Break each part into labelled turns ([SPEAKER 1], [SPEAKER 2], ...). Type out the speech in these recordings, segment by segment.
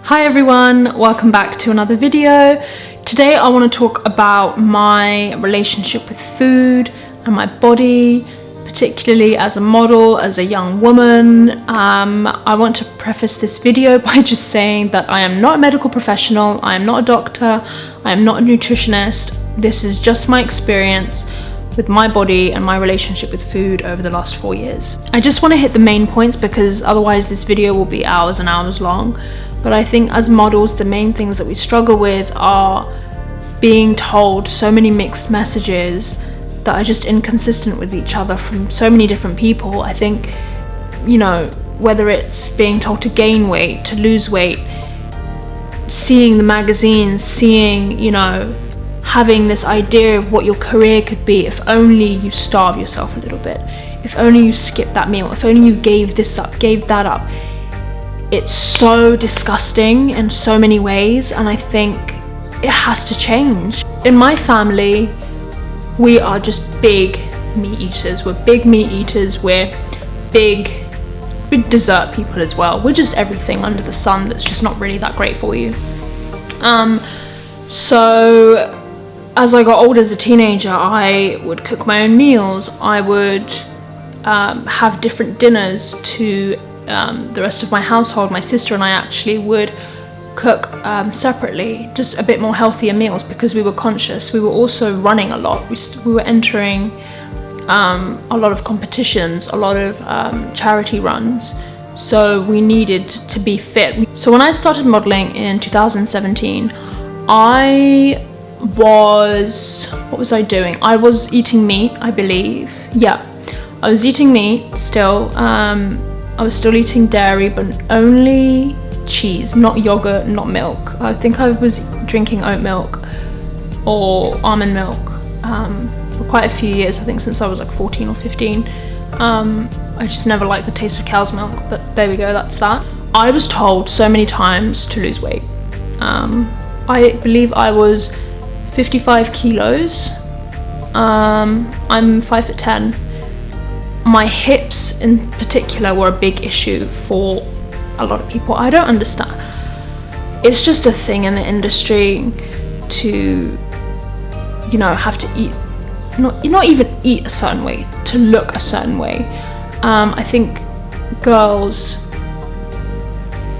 [SPEAKER 1] Hi everyone, welcome back to another video. Today I want to talk about my relationship with food and my body, particularly as a model, as a young woman. I want to preface this video by just saying that I am not a medical professional, I am not a doctor, I am not a nutritionist. This is just my experience with my body and my relationship with food over the last 4 years. I just want to hit the main points because otherwise this video will be hours and hours long. But I think as models, the main things that we struggle with are being told so many mixed messages that are just inconsistent with each other from so many different people. I think, you know, whether it's being told to gain weight, to lose weight, seeing the magazines, seeing, you know, having this idea of what your career could be if only you starve yourself a little bit, if only you skip that meal, if only you gave this up, gave that up. It's so disgusting in so many ways, and I think it has to change. In my family, we are just big meat eaters. We're big meat eaters. We're big dessert people as well. We're just everything under the sun that's just not really that great for you. So as I got older as a teenager, I would cook my own meals. I would have different dinners to the rest of my household. My sister and I actually would cook separately, just a bit more healthier meals because we were conscious. We were also running a lot. We were entering a lot of competitions, a lot of charity runs, so we needed to be fit. So when I started modeling in 2017, what was I doing? I was eating meat, I believe. Yeah, I was eating meat still. I was still eating dairy, but only cheese, not yogurt, not milk. I think I was drinking oat milk or almond milk for quite a few years. I think since I was like 14 or 15. I just never liked the taste of cow's milk, but there we go, that's that. I was told so many times to lose weight. I believe I was 55 kilos. I'm 5'10". My hips in particular were a big issue for a lot of people. I don't understand. It's just a thing in the industry to, you know, have to eat, not even eat a certain way, to look a certain way. I think girls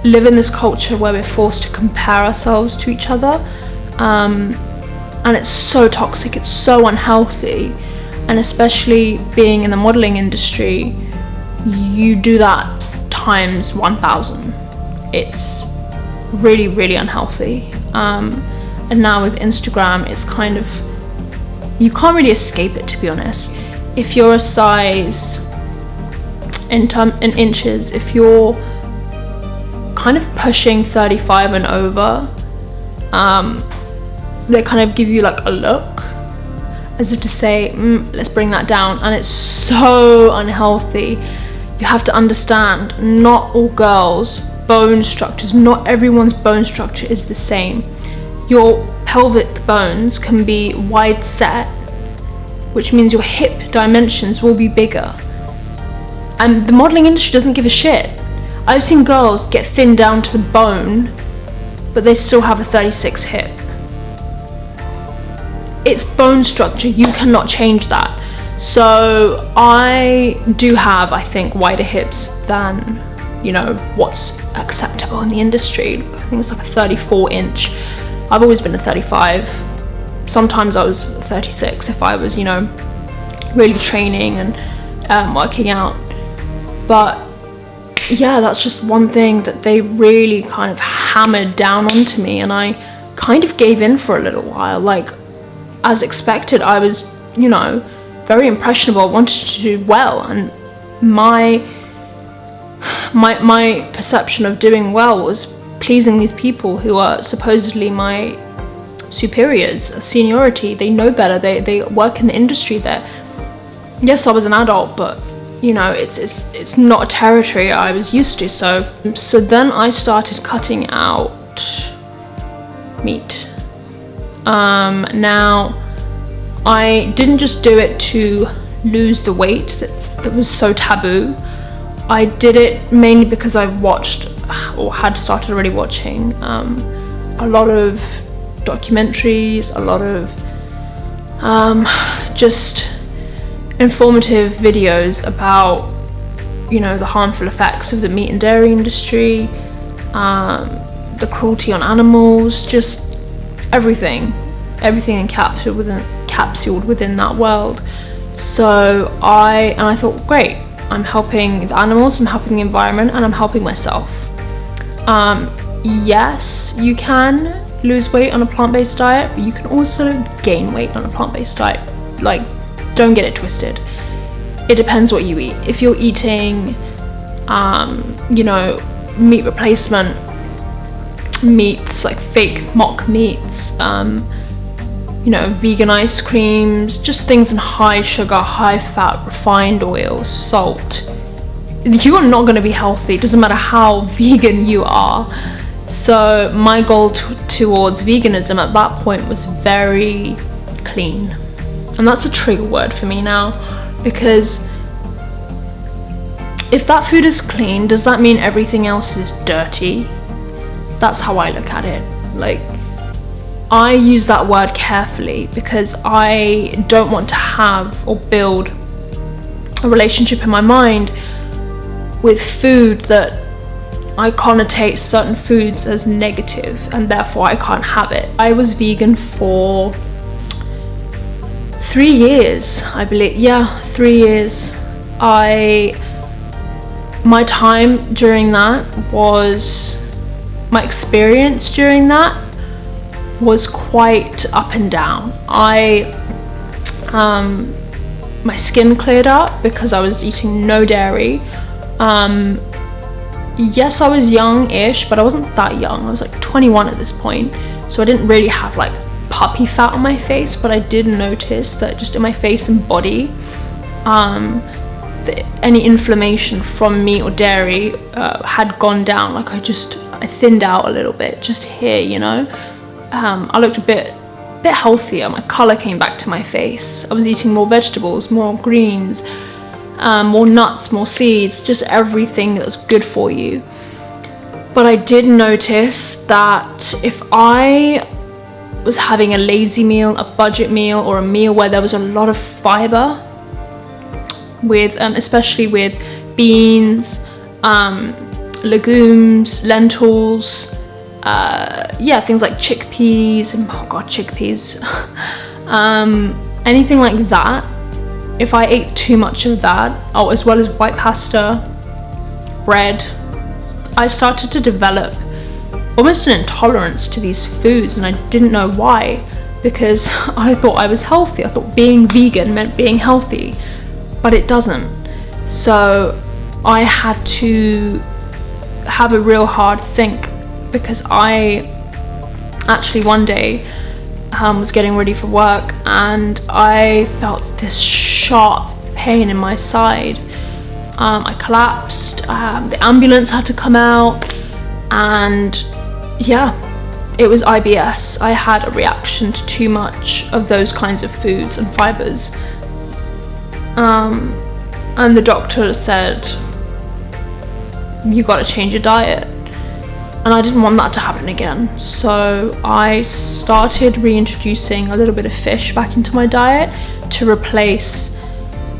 [SPEAKER 1] live in this culture where we're forced to compare ourselves to each other, and it's so toxic, it's so unhealthy. And especially being in the modeling industry, you do that times 1,000. It's really, really unhealthy. And now with Instagram, it's kind of, you can't really escape it, to be honest. If you're a size, in inches, if you're kind of pushing 35 and over, they kind of give you like a look, as if to say, let's bring that down, and it's so unhealthy. You have to understand, not all girls' bone structures, not everyone's bone structure is the same. Your pelvic bones can be wide set, which means your hip dimensions will be bigger. And the modeling industry doesn't give a shit. I've seen girls get thinned down to the bone, but they still have a 36 hip. It's bone structure, you cannot change that. So I do have, I think, wider hips than, you know, what's acceptable in the industry. I think it's like a 34-inch. I've always been a 35. Sometimes I was 36 if I was, you know, really training and working out. But yeah, that's just one thing that they really kind of hammered down onto me, and I kind of gave in for a little while. Like, as expected, I was, you know, very impressionable, wanted to do well, and my perception of doing well was pleasing these people who are supposedly my superiors, seniority. They know better, they work in the industry there. Yes, I was an adult, but you know, it's not a territory I was used to. So then I started cutting out meat. Now, I didn't just do it to lose the weight that was so taboo. I did it mainly because I watched, or had started already watching, a lot of documentaries, a lot of just informative videos about, you know, the harmful effects of the meat and dairy industry, the cruelty on animals, just everything encapsulated within that world. So I thought, great, I'm helping the animals, I'm helping the environment, and I'm helping myself. Yes, you can lose weight on a plant-based diet, but you can also gain weight on a plant-based diet. Like, don't get it twisted. It depends what you eat. If you're eating, you know, meat replacement meats, like fake mock meats, you know, vegan ice creams, just things in high sugar, high fat, refined oils, salt, you are not going to be healthy. It doesn't matter how vegan you are. So my goal towards veganism at that point was very clean. And that's a trigger word for me now, because if that food is clean, does that mean everything else is dirty? That's how I look at it. Like, I use that word carefully because I don't want to have or build a relationship in my mind with food that I connotate certain foods as negative, and therefore I can't have it. I was vegan for 3 years, I believe. Yeah, 3 years. My time during that was, my experience during that was quite up and down. My skin cleared up because I was eating no dairy. Yes, I was young-ish, but I wasn't that young. I was like 21 at this point, so I didn't really have like puppy fat on my face, but I did notice that just in my face and body, any inflammation from meat or dairy had gone down. Like I thinned out a little bit just here, you know. I looked a bit healthier. My color came back to my face. I was eating more vegetables, more greens, more nuts, more seeds, just everything that was good for you. But I did notice that if I was having a lazy meal, a budget meal, or a meal where there was a lot of fiber, with especially with beans, legumes, lentils, things like chickpeas, and oh god, chickpeas, anything like that. If I ate too much of that, as well as white pasta, bread, I started to develop almost an intolerance to these foods, and I didn't know why, because I thought I was healthy. I thought being vegan meant being healthy, but it doesn't. So I had to have a real hard think, because I actually one day was getting ready for work and I felt this sharp pain in my side. I collapsed, the ambulance had to come out, and yeah, it was IBS. I had a reaction to too much of those kinds of foods and fibers. And the doctor said, you gotta change your diet. And I didn't want that to happen again. So I started reintroducing a little bit of fish back into my diet to replace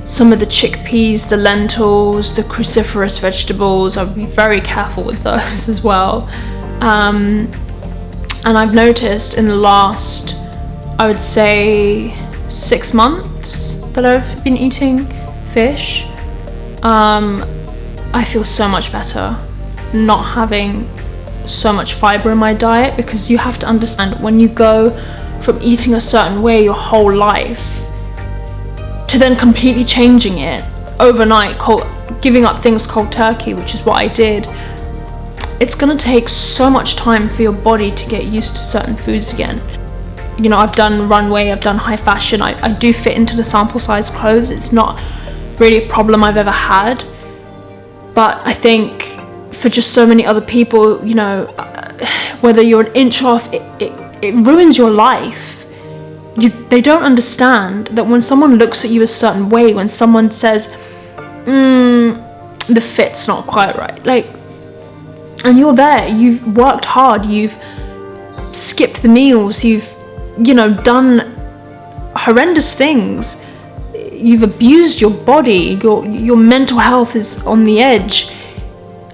[SPEAKER 1] some of the chickpeas, the lentils, the cruciferous vegetables. I would be very careful with those as well. And I've noticed in the last, I would say 6 months that I've been eating fish, I feel so much better not having so much fiber in my diet, because you have to understand, when you go from eating a certain way your whole life to then completely changing it overnight, giving up things cold turkey, which is what I did, it's gonna take so much time for your body to get used to certain foods again. You know, I've done runway, I've done high fashion, I do fit into the sample size clothes. It's not really a problem I've ever had, but I think for just so many other people, you know, whether you're an inch off, it ruins your life. They don't understand that when someone looks at you a certain way, when someone says, the fit's not quite right. Like, and you're there, you've worked hard, you've skipped the meals, you've, you know, done horrendous things, you've abused your body, your mental health is on the edge,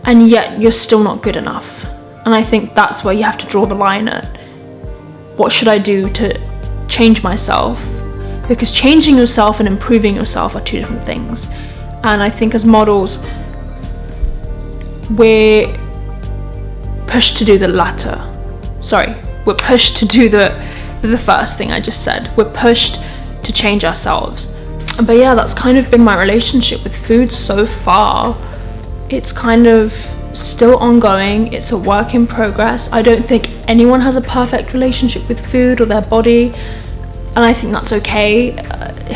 [SPEAKER 1] and yet you're still not good enough. And I think that's where you have to draw the line at, what should I do to change myself? Because changing yourself and improving yourself are two different things. And I think as models, we're pushed to do the latter. Sorry, we're pushed to do the first thing I just said. We're pushed to change ourselves. But yeah, that's kind of been my relationship with food so far. It's kind of still ongoing. It's a work in progress. I don't think anyone has a perfect relationship with food or their body, and I think that's okay,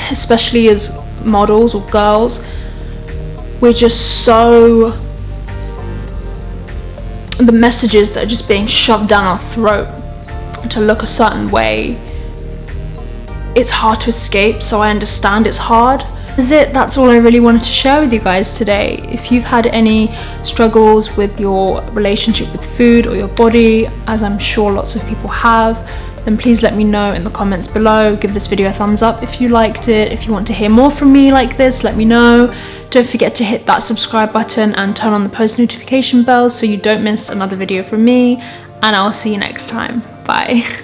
[SPEAKER 1] especially as models or girls. We're just so, the messages that are just being shoved down our throat to look a certain way, it's hard to escape. So I understand it's hard. That's all I really wanted to share with you guys today. If you've had any struggles with your relationship with food or your body, as I'm sure lots of people have, then please let me know in the comments below. Give this video a thumbs up if you liked it. If you want to hear more from me like this, let me know. Don't forget to hit that subscribe button and turn on the post notification bell so you don't miss another video from me, and I'll see you next time. Bye.